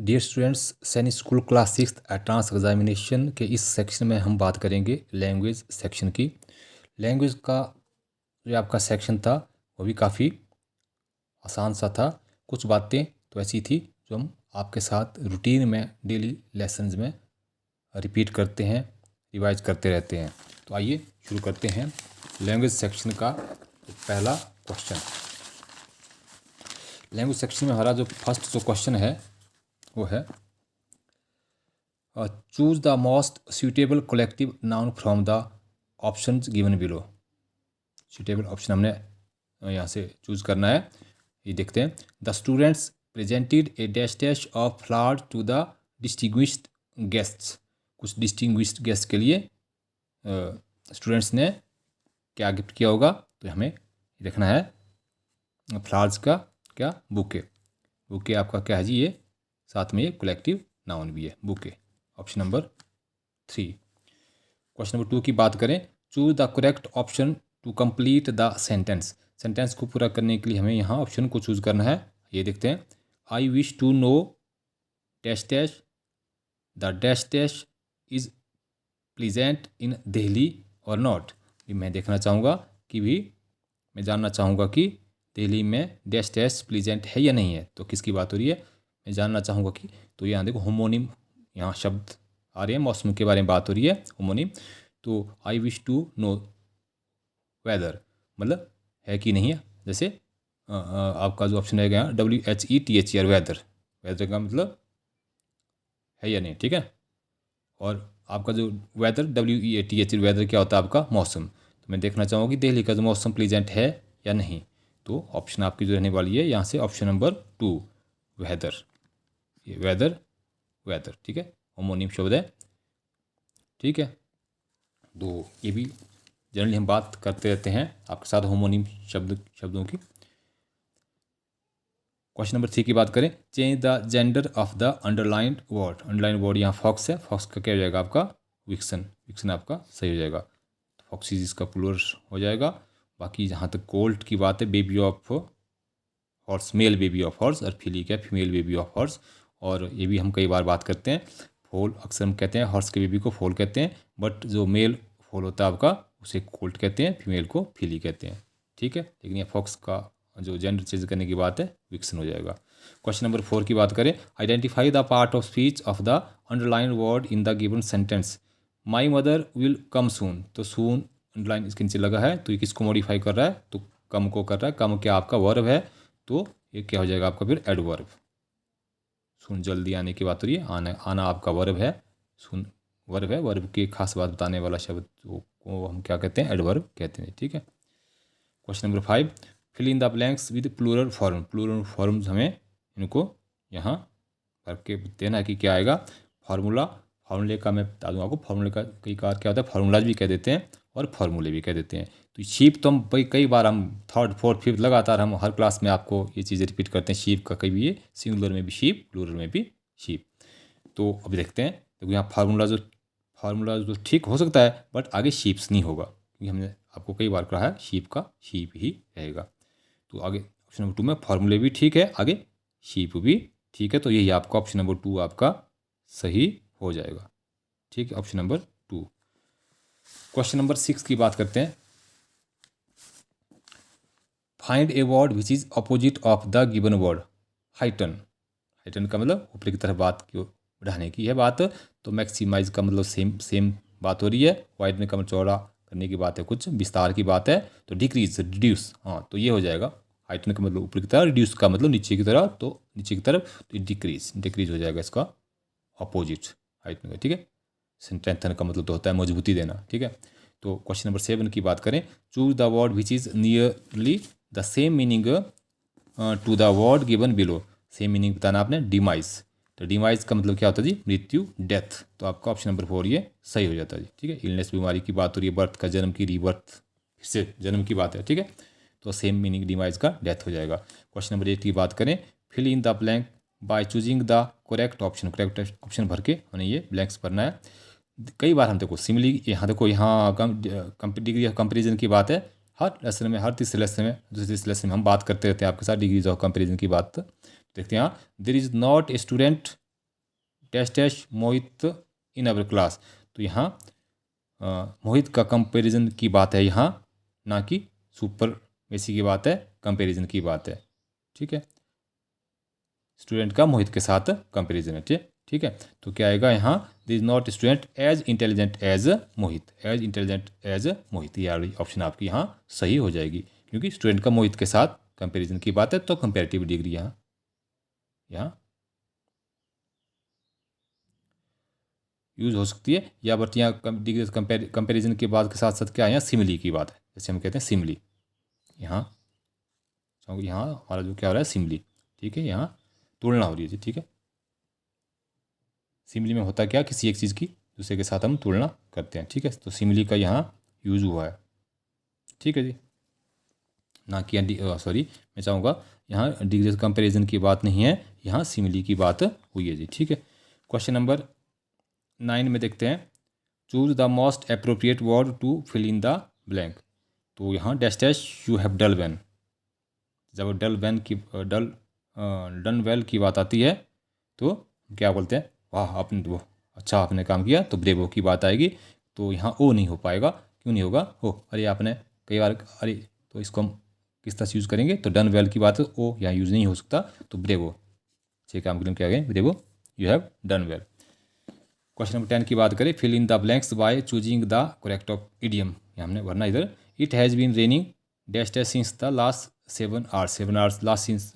Dear students, सैनिक school class six advance examination के इस सेक्शन में हम बात करेंगे लैंग्वेज सेक्शन की। लैंग्वेज का जो आपका सेक्शन था वो भी काफ़ी आसान सा था। कुछ बातें तो ऐसी थी जो हम आपके साथ रूटीन में डेली लेसन्स में रिपीट करते हैं, रिवाइज करते रहते हैं। तो आइए शुरू करते हैं लैंग्वेज सेक्शन का पहला क्वेश्चन। लैंग्वेज सेक्शन में हमारा जो फर्स्ट जो क्वेश्चन है वो है choose the most suitable collective noun from the options given below. Suitable option हमने यहाँ से चूज करना है। ये देखते हैं। The students presented a dash dash of flowers to the distinguished guests. कुछ डिस्टिंग्विश्ड गेस्ट के लिए स्टूडेंट्स ने क्या गिफ्ट किया होगा, तो हमें देखना है फ्लावर्स का क्या बुके। बुके आपका क्या है जी, ये साथ में ये कलेक्टिव नाउन भी है bouquet. Option number 3। Question number 2 की बात करें। Choose the correct option to complete the sentence. Sentence को पूरा करने के लिए हमें यहाँ ऑप्शन को चूज करना है। ये देखते हैं। I wish to know dash dash the dash dash is pleasant in Delhi और नॉट। मैं देखना चाहूँगा कि भी मैं जानना चाहूँगा कि दिल्ली में डैश डैश प्लीजेंट है या नहीं है। तो किसकी बात हो रही है, मैं जानना चाहूँगा कि। तो यहाँ देखो होमोनिम यहाँ शब्द आ रहे हैं, मौसम के बारे में बात हो रही है, होमोनिम। तो I wish to know whether मतलब है कि नहीं है। जैसे आपका जो ऑप्शन रहेगा यहाँ WHETHER वेदर। वेदर का मतलब है या नहीं, ठीक है। और आपका जो वेदर WEATH वेदर क्या होता है आपका मौसम। तो मैं देखना चाहूँगा कि दिल्ली का जो मौसम प्लीजेंट है या नहीं। तो ऑप्शन आपकी जो रहने वाली है यहाँ से ऑप्शन नंबर 2 वेदर। ये वेदर वेदर, ठीक है, होमोनिम शब्द है, ठीक है। तो ये भी जनरली हम बात करते रहते हैं आपके साथ होमोनिम शब्दों की। क्वेश्चन नंबर 3 की बात करें। Change the gender of the underlined word. Underline word यहाँ फॉक्स है, फॉक्स का क्या हो जाएगा आपका विक्सन। विक्सन आपका सही हो जाएगा। तो फॉक्सीज इसका प्लूरल हो जाएगा। बाकी जहाँ तक कोल्ट की बात है, baby of horse, male baby of horse, और फिलिक है फीमेल बेबी ऑफ हॉर्स। और ये भी हम कई बार बात करते हैं। फोल अक्सर हम कहते हैं हॉर्स के बेबी को फोल कहते हैं, बट जो मेल फोल होता है आपका उसे कोल्ट कहते हैं, फीमेल को फिली कहते हैं, ठीक है। लेकिन ये फॉक्स का जो जेंडर चेंज करने की बात है विक्सन हो जाएगा। क्वेश्चन नंबर 4 की बात करें। Identify the part of speech of the underline word in the given sentence. My mother will come soon. तो सून अंडरलाइन इसके नीचे लगा है, तो ये किसको मॉडिफाई कर रहा है, तो कम को कर रहा है। कम क्या आपका वर्ब है, तो ये क्या हो जाएगा आपका फिर एडवर्ब। सुन जल्दी आने की बात हो रही है, आना आना आपका वर्ब है, सुन वर्ब है। वर्ब की खास बात बताने वाला शब्द को हम क्या कहते हैं, एडवर्ब कहते हैं, ठीक है। Question number 5। Fill in the blanks with plural form. Plural forms हमें इनको यहाँ भर के देना है कि क्या आएगा। फार्मूला, फार्मूले का मैं बता दूँ आपको। फार्मूले का कई बार क्या होता है, फार्मूलाज भी कह देते हैं और फार्मूले भी कह देते हैं। तो शीप तो हम भाई कई बार हम 3rd 4th 5th लगातार हम हर क्लास में आपको ये चीज़ें रिपीट करते हैं। शीप का कभी ये सिंगुलर में भी शीप, प्लूरल में भी शीप। तो अभी देखते हैं। देखो यहाँ फार्मूला जो ठीक हो सकता है, बट आगे शीप्स नहीं होगा, क्योंकि हमने आपको कई बार कहा है शीप का शीप ही रहेगा। तो आगे ऑप्शन नंबर 2 में फार्मूले भी ठीक है, आगे शीप भी ठीक है। तो यही आपका ऑप्शन नंबर 2 आपका सही हो जाएगा, ठीक है, ऑप्शन नंबर 2। क्वेश्चन नंबर 6 की बात करते हैं। Find a word which is opposite of the given word. Heighten. Heighten का मतलब ऊपर की तरफ बात की बढ़ाने की है बात। तो मैक्सिमाइज का मतलब सेम बात हो रही है। वाइडन का मतलब चौड़ा करने की बात है, कुछ विस्तार की बात है। तो डिक्रीज रिड्यूस, हाँ, तो ये हो जाएगा। हाइटन का मतलब ऊपर की तरफ, रिड्यूस का मतलब नीचे की तरफ, तो नीचे की तरफ तो डिक्रीज हो जाएगा इसका अपोजिट हाइटन का, ठीक है। स्ट्रेंथन का मतलब तो होता है मजबूती देना, ठीक है। तो क्वेश्चन नंबर 7 की बात करें। Choose the word which is nearly the same meaning to the word given below. Same meaning बताना आपने। डिमाइज, तो डिमाइज का मतलब क्या होता है जी, मृत्यु, डेथ। तो आपका ऑप्शन नंबर 4 ये सही हो जाता है जी, ठीक है। इलनेस बीमारी की बात हो रही है, बर्थ का जन्म की, रीबर्थ फिर से जन्म की बात है, ठीक है। तो सेम मीनिंग डिमाइज का डेथ हो जाएगा। क्वेश्चन नंबर 8 की बात करें। Fill in the blank by choosing the correct option. Correct option भर के हमें ये ब्लैंक्स भरना है। कई बार हम देखो सिमिली, यहाँ देखो यहाँ डिग्री ऑफ कंपेरिजन की बात है। हर लेसन में, हर तीसरे लेसन में, दूसरे लेसन में हम बात करते रहते हैं आपके साथ डिग्रीज ऑफ कंपेरिजन की बात। देखते हैं यहाँ। There is not a student dash dash Mohit in our class. तो यहाँ मोहित का कंपैरिजन की बात है यहाँ, ना कि सुपर वैसी की बात है, कंपैरिजन की बात है। ठीक है, स्टूडेंट का मोहित के साथ कंपैरिजन है। ठीक है, तो क्या आएगा यहाँ, this is not student as intelligent as Mohit, as intelligent as Mohit. ये ऑप्शन आपकी यहाँ सही हो जाएगी, क्योंकि स्टूडेंट का मोहित के साथ कंपैरिजन की बात है, तो कंपैरेटिव डिग्री यहाँ यहाँ यूज हो सकती है। या बट यहाँ डिग्री कंपैरिजन की बात के साथ साथ क्या है, यहाँ सिमिली की बात है, जैसे हम कहते हैं सिमिली। यहाँ हमारा जो क्या हो रहा है, सिमिली। ठीक है, यहाँ तुलना हो रही है जी। ठीक है, सिमिली में होता क्या, किसी एक चीज़ की दूसरे के साथ हम तुलना करते हैं। ठीक है, तो सिमिली का यहाँ यूज हुआ है। ठीक है जी, ना कि सॉरी, मैं चाहूँगा यहाँ डिग्री कंपैरिजन की बात नहीं है, यहाँ सिमिली की बात हुई है जी। ठीक है, क्वेश्चन नंबर 9 में देखते हैं, choose the most appropriate word to fill in the blank. तो यहाँ dash dash you have done well. जब डन वेल की बात आती है तो क्या बोलते हैं, वाह आपने वो अच्छा आपने काम किया, तो ब्रेवो की बात आएगी। तो यहाँ ओ नहीं हो पाएगा, क्यों नहीं होगा, ओ अरे आपने कई बार अरे, तो इसको हम किस तरह से यूज़ करेंगे, तो डन वेल की बात है, ओ यहाँ यूज़ नहीं हो सकता, तो ब्रेवो अच्छे काम के लिए क्या गए, bravo you have done well. Question number 10 की बात करें, fill in the blanks by choosing the correct of idiom. ये हमने भरना इधर, it has been raining dash dash since the last 7 hours. 7 hours last since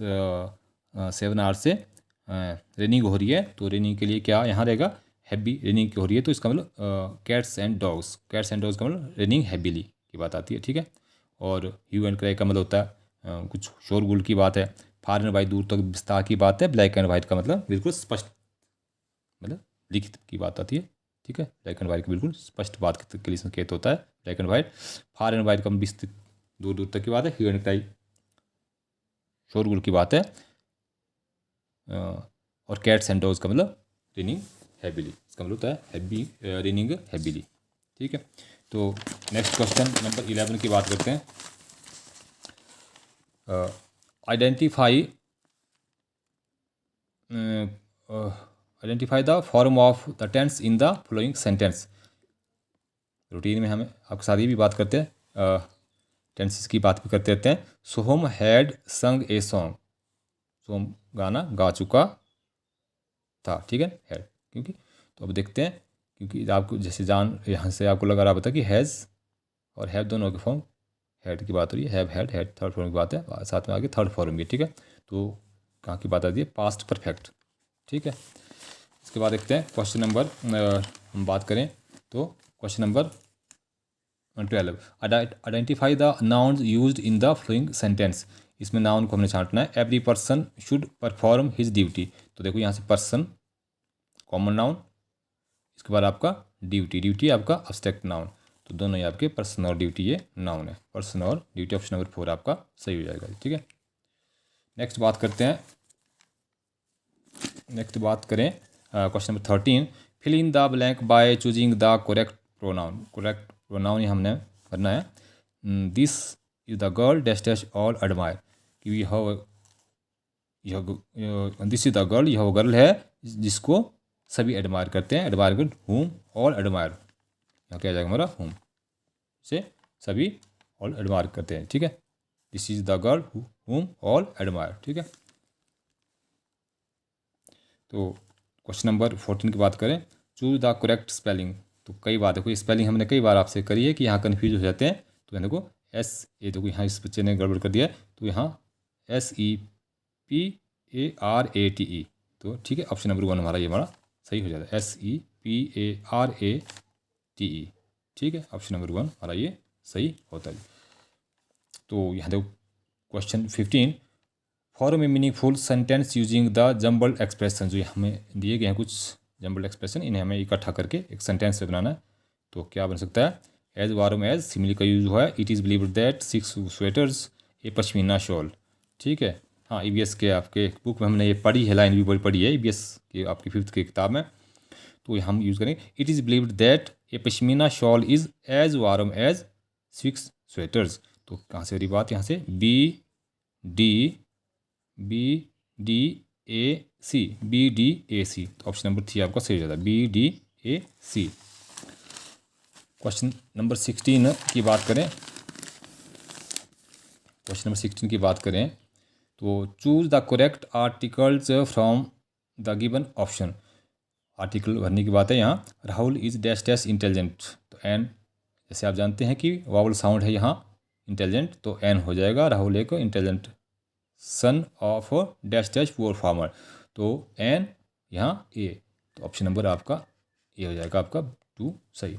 7 hours से raining हो रही है, तो रेनिंग के लिए क्या यहाँ रहेगा, हैवी रेनिंग हो रही है, तो इसका मतलब कैट्स एंड डॉग्स का मतलब रेनिंग हैवीली की बात आती है। ठीक है, और ह्यू एंड क्राई का मतलब होता है कुछ शोरगुल की बात है, फार एंड वाइट दूर तक विस्तार की बात है, ब्लैक एंड वाइट का मतलब बिल्कुल स्पष्ट मतलब लिखित की बात आती है। ठीक है, ब्लैक एंड वाइट की बिल्कुल स्पष्ट बात के लिए संकेत होता है black and white. Far and white का विस्तृत दूर दूर तक की बात है, ह्यू एंड क्राई शोरगुल की बात है, और कैट्स एंड डॉग्स का मतलब रेनिंग हैवीली, इसका मतलब होता है हैवी रेनिंग हैवीली। ठीक है, तो नेक्स्ट क्वेश्चन नंबर 11 की बात करते हैं, identify the form of the tense in the following sentence. Routine में हमें आपके साथ ये भी बात करते हैं, टेंसेस की बात भी करते रहते हैं। सोहम हैड संग ए सॉन्ग, सोहम गाना गा चुका था। ठीक है, हैड, क्योंकि तो अब देखते हैं, क्योंकि आपको जैसे जान यहाँ से आपको लगा रहा पता कि हैज़ और हैव दोनों के फॉर्म, हैड की बात हो रही है, हैव हैड थर्ड फॉर्म की बात है, साथ में आगे थर्ड फॉर्म की। ठीक है, तो कहाँ की बात आती है, पास्ट परफेक्ट। ठीक है, इसके बाद देखते हैं क्वेश्चन नंबर हम बात करें तो question number 12, identify the nouns used in the flowing sentence. इसमें नाउन को हमने छांटना है। Every person should perform his duty, तो देखो यहाँ से पर्सन कॉमन नाउन, इसके बाद आपका ड्यूटी, ड्यूटी आपका अब्स्ट्रैक्ट नाउन, तो दोनों ही आपके पर्सन और ड्यूटी ये नाउन है, पर्सन और ड्यूटी। ऑप्शन नंबर 4 आपका सही हो जाएगा। ठीक है, नेक्स्ट बात करते हैं, नेक्स्ट बात करें question number 13, fill in the blank by choosing the correct pronoun. Correct pronoun ये हमने करना है, this is the girl dash dash all admire, कि दिस इज द गर्ल, यह वो गर्ल है जिसको सभी एडमायर करते हैं। Admire good whom all admire, यहाँ क्या जाएगा हमारा हुम से सभी ऑल एडमायर करते हैं। ठीक है, दिस इज द गर्ल हुम ऑल एडमायर। ठीक है, तो क्वेश्चन नंबर 14 की बात करें, चूज द करेक्ट स्पेलिंग। तो कई बार देखो स्पेलिंग हमने कई बार आपसे करी है कि यहाँ कन्फ्यूज हो जाते हैं, तो यहाँ देखो एस, ये देखो यहाँ इस बच्चे ने गड़बड़ कर दिया है, तो यहाँ SEPARATE, तो ठीक है, ऑप्शन नंबर 1 हमारा ये हमारा सही हो जाता है, SEPARATE। ठीक है, ऑप्शन नंबर 1 हमारा ये सही होता है। तो यहाँ देखो question 15, form A meaningful sentence using the jumbled expression. जो हमें दिए गए हैं कुछ जम्बल्ड एक्सप्रेशन, इन्हें हमें इकट्ठा करके एक सेंटेंस से बनाना है। तो क्या बन सकता है, एज वार्म एज सिमिली का यूज हुआ है, it is believed that 6 sweaters A pashmina shawl. ठीक है, हाँ EVS के आपके बुक में हमने ये पढ़ी है, लाइन भी बड़ी पढ़ी है EVS की आपकी 5th की किताब में, तो हम यूज़ करेंगे, it is believed that a pashmina shawl is as warm as 6 sweaters. तो कहाँ से रही बात, यहाँ से बी डी BDAC, तो ऑप्शन नंबर 3 आपका सही हो जाता है, BDAC। क्वेश्चन नंबर 16 की बात करें, क्वेश्चन नंबर 16 की बात करें तो choose the correct articles from the given option. Article भरने की बात है यहाँ। Rahul is dash dash intelligent, तो एन, जैसे आप जानते हैं कि वावल साउंड है यहाँ इंटेलिजेंट, तो एन हो जाएगा। राहुल एक intelligent son of dash dash poor farmer, तो एन यहाँ ए, तो ऑप्शन नंबर आपका ए हो जाएगा आपका 2 सही।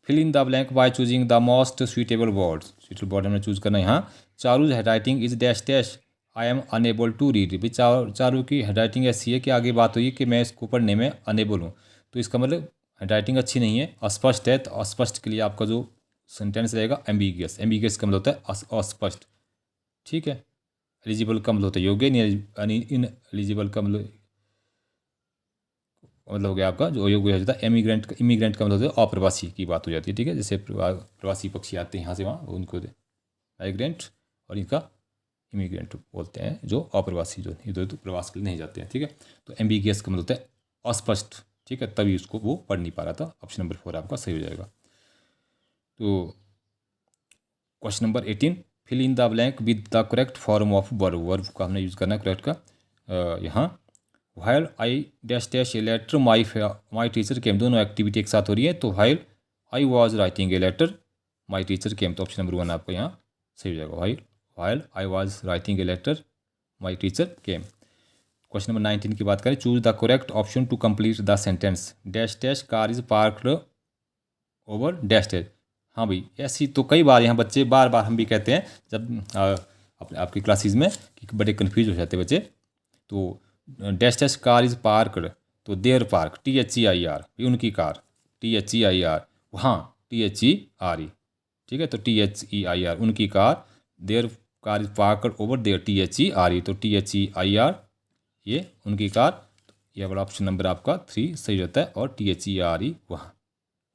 Fill in the blank by choosing the most suitable words. Suitable word हमने चूज करना है यहाँ। Charu's handwriting is dash dash I am unable to read. भाई चारू की हैंडराइटिंग ऐसी है कि आगे बात हुई कि मैं इसको पढ़ने में अनेबल हूँ, तो इसका मतलब हैंडराइटिंग अच्छी नहीं है, अस्पष्ट है। तो अस्पष्ट के लिए आपका जो सेंटेंस रहेगा एम्बिगियस। एम्बिगियस का मतलब होता है अस्पष्ट, ठीक है। एलिजिबल का मतलब होता है योग्य, इन एलिजिबल का मतलब हो गया आपका जो योग्य हो जाता है। इमिग्रेंट का मतलब होता है अप्रवासी की बात हो जाती है, ठीक है। जैसे प्रवासी पक्षी आते हैं यहाँ से वहाँ, उनको माइग्रेंट, और इनका इमिग्रेंट बोलते हैं जो अप्रवासी, जो इधर तो प्रवास के लिए नहीं जाते हैं, ठीक है। तो एम्बिगियस का मतलब होता है अस्पष्ट, ठीक है, तभी उसको वो पढ़ नहीं पा रहा था। ऑप्शन नंबर 4 आपका सही हो जाएगा। तो question number 18, fill in the blank with the correct form of verb. Verb का हमने यूज़ करना है करेक्ट का। यहाँ while I dash dash a letter my teacher came, दोनों एक्टिविटी एक साथ हो रही है, तो while I was writing a letter my teacher came, तो ऑप्शन नंबर 1 आपका यहाँ सही हो जाएगा। While I was writing a letter my teacher came. Question number 19 की बात करें, choose the correct option to complete the sentence. Dash dash car is parked over dash dash. हाँ भाई, ऐसी तो कई बार यहाँ बच्चे बार बार हम भी कहते हैं जब आपकी क्लासेस में कि बड़े कन्फ्यूज हो जाते बच्चे। तो dash dash car is parked, तो देयर पार्क, THEIR, उनकी कार, THEIR, वहाँ THERE, ठीक है। तो THEIR उनकी कार, their car is parked over there THERE, तो THEIR ये उनकी कार, तो ये वाला ऑप्शन नंबर आपका 3 सही रहता है, और THERE वहाँ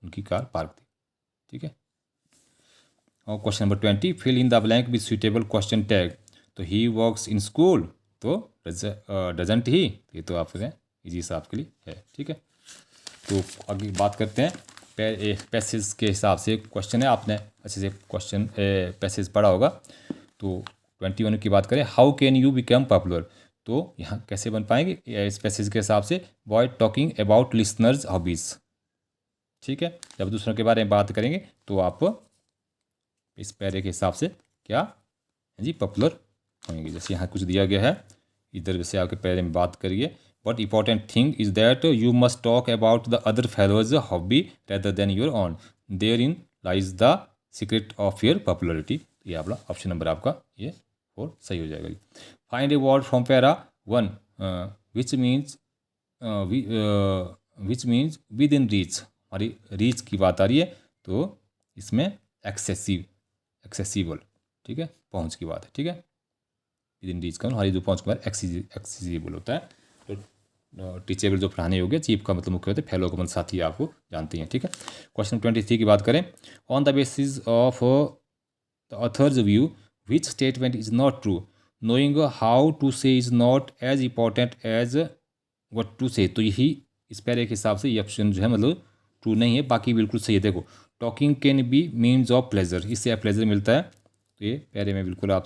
उनकी कार पार्क थी, ठीक है। और question number 20, fill in the blank with suitable question tag. तो ही वर्क्स इन स्कूल, तो डजंट ही, ये तो आपके इजी सा आपके लिए है, ठीक है। तो आगे बात करते हैं पैसेज के हिसाब से क्वेश्चन है, आपने अच्छे से क्वेश्चन पैसेज पढ़ा होगा। तो 21 की बात करें, how can you become popular, तो यहाँ कैसे बन पाएंगे इस पैसेज के हिसाब से, boy talking about listeners hobbies, ठीक है। जब दूसरों के बारे में बात करेंगे तो आप इस पैरे के हिसाब से क्या जी पॉपुलर होंगे। जैसे यहाँ कुछ दिया गया है, इधर से आके पैरे में बात करिए, but important thing is that you must talk about the other fellow's hobby rather than your own, therein lies the secret of your popularity. ये आपका ऑप्शन नंबर आपका ये 4 सही हो जाएगा। Find a word from para 1 which means with in reach. हमारी reach की बात आ रही है, तो इसमें एक्सेसिबल, ठीक है, पहुंच की बात है, ठीक है। विद इन रीच का हमारी जो पहुंच के बाद एक्सेसिबल होता है। तो टीचेबल जो पढ़ाने योग्य, चीफ का मतलब मुख्य होता है, फेलो का मतलब साथी आपको जानते हैं, ठीक है। क्वेश्चन 23 की बात करें, on the basis of the author's view which statement is not true, knowing how to say is not as important as what to say. तो यही इस पैरे के हिसाब से ये ऑप्शन जो है मतलब ट्रू नहीं है, बाकी बिल्कुल सही है। देखो, talking can be means of pleasure, इससे प्लेजर मिलता है, तो ये पैरे में बिल्कुल आप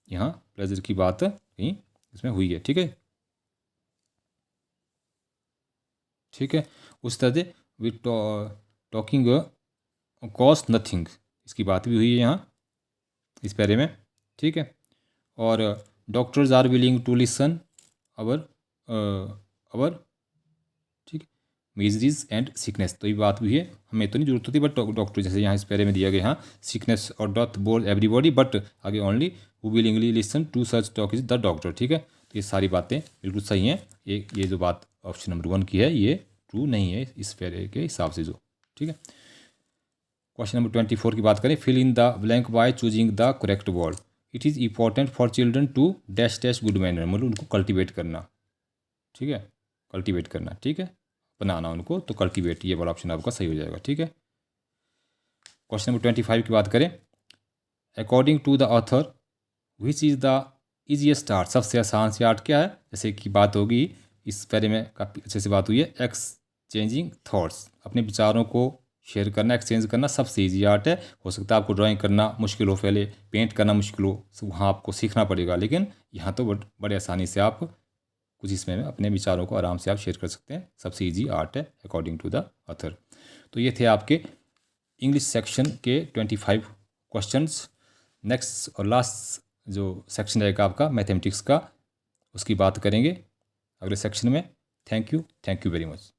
यहाँ प्लेजर की बात कहीं इसमें हुई है, ठीक है, ठीक है। उस तरह से विथ टॉकिंग कॉस्ट नथिंग, इसकी बात भी हुई है यहाँ इस पैरे में, ठीक है। और doctors are willing to listen our ठीक, मिजरीज एंड सिकनेस, तो ये बात भी है, हमें तो नहीं जरूरत होती, बट डॉक्टर जैसे यहाँ इस पैरे में दिया गया, यहाँ सिकनेस और डॉथ बोल एवरीबॉडी, बट आगे only who willingly listen to such talk is the doctor, ठीक है। तो ये सारी बातें बिल्कुल सही हैं। ये जो बात ऑप्शन नंबर 1 की है ये ट्रू नहीं है इस पैरे के हिसाब से, जो, ठीक है। क्वेश्चन नंबर 24 की बात करें, fill in the blank by choosing the correct word. It is important for children to dash dash good manner, मतलब उनको कल्टिवेट करना, ठीक है, कल्टिवेट करना, ठीक है, बनाना उनको, तो कल्टिवेट ये वाला ऑप्शन आपका सही हो जाएगा, ठीक है। क्वेश्चन नंबर 25 की बात करें, according to the author which is the easiest art, सबसे आसान सी आर्ट क्या है, जैसे कि बात होगी इस पहले में काफ़ी अच्छे से बात हुई है, एक्सचेंजिंग थॉट्स, अपने विचारों को शेयर करना, एक्सचेंज करना सबसे ईजी आर्ट है। हो सकता है आपको ड्राइंग करना मुश्किल हो, पहले पेंट करना मुश्किल हो, वहाँ आपको सीखना पड़ेगा, लेकिन यहाँ तो बड़े आसानी से आप कुछ इसमें अपने विचारों को आराम से आप शेयर कर सकते हैं, सबसे ईजी आर्ट है अकॉर्डिंग टू द ऑथर। तो ये थे आपके इंग्लिश सेक्शन के 25 क्वेश्चंस। नेक्स्ट और लास्ट जो सेक्शन रहेगा आपका मैथमेटिक्स का, उसकी बात करेंगे अगले सेक्शन में। Thank you very much.